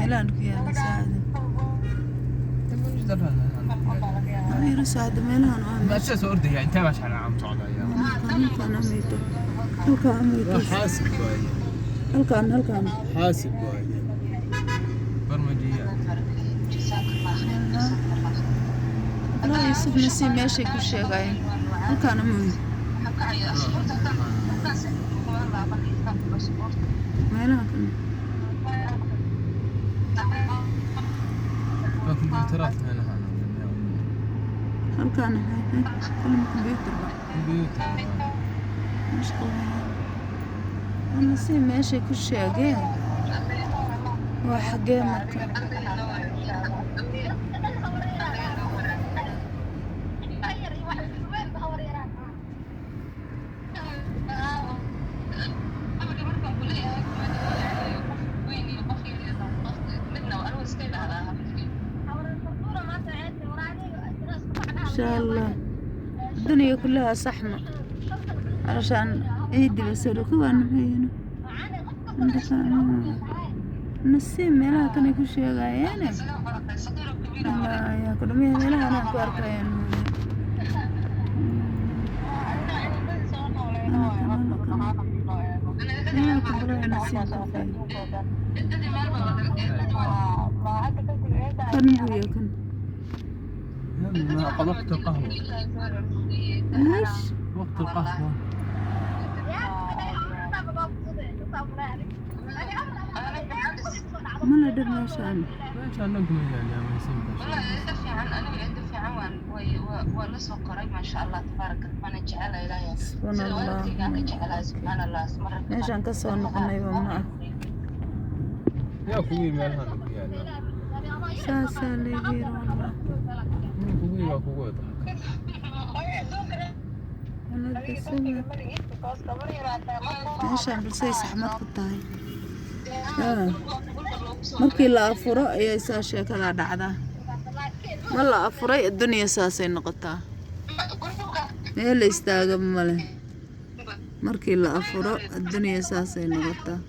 meelaan ku yaala saacada ayro saacada meelahan waa بس أردي أنت مش على عم تعال يا halkaan ameyto halkaan ameyto حاسب وايد halkaan حاسب وايد برمجيات والله يوسف نسي meeshay ku sheegayeen halkaan ameyto meelaha kan لكن كمبيوترات هنا halkaan كل كمبيوتر baa كمبيوتر nasi meeshay ku sheegeen waa xagee marka إن شاء الله الدنيا كلها صحمة علشان عيد بسلوك وانا هنا نسيم ميلها كان يكون شيء غايانا لا يا كل ميلها انا كوارك يعني انا كبرى نسيم كان بويا كان وقت القهوة ايش وقت القهوة ما لا درنا شان ما شاء الله انكم يعني ما يسمى والله يدفع عن أنا يدفع عن ونسوا قريب ما شاء الله تبارك الرحمن جعل إلهي سبحان الله جعلها سبحان الله اسمر meeshaan ka soo noqonay ma ah يا كوي مالها يعني saasaa leeyihiin wallah كوي ما كوي meeshaan balsay saxmad ku tahay markii la afuro ayay saa sheekada dhacdaa ma la afuray adduunya saasay noqotaa meel la istaaga male markii la afuro adduunya saasay noqotaa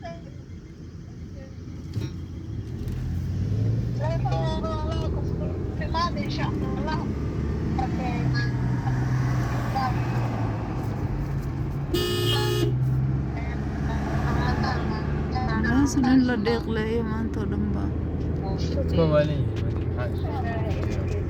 laasin in la deeqleeyo maanta oo dhan baa كوالين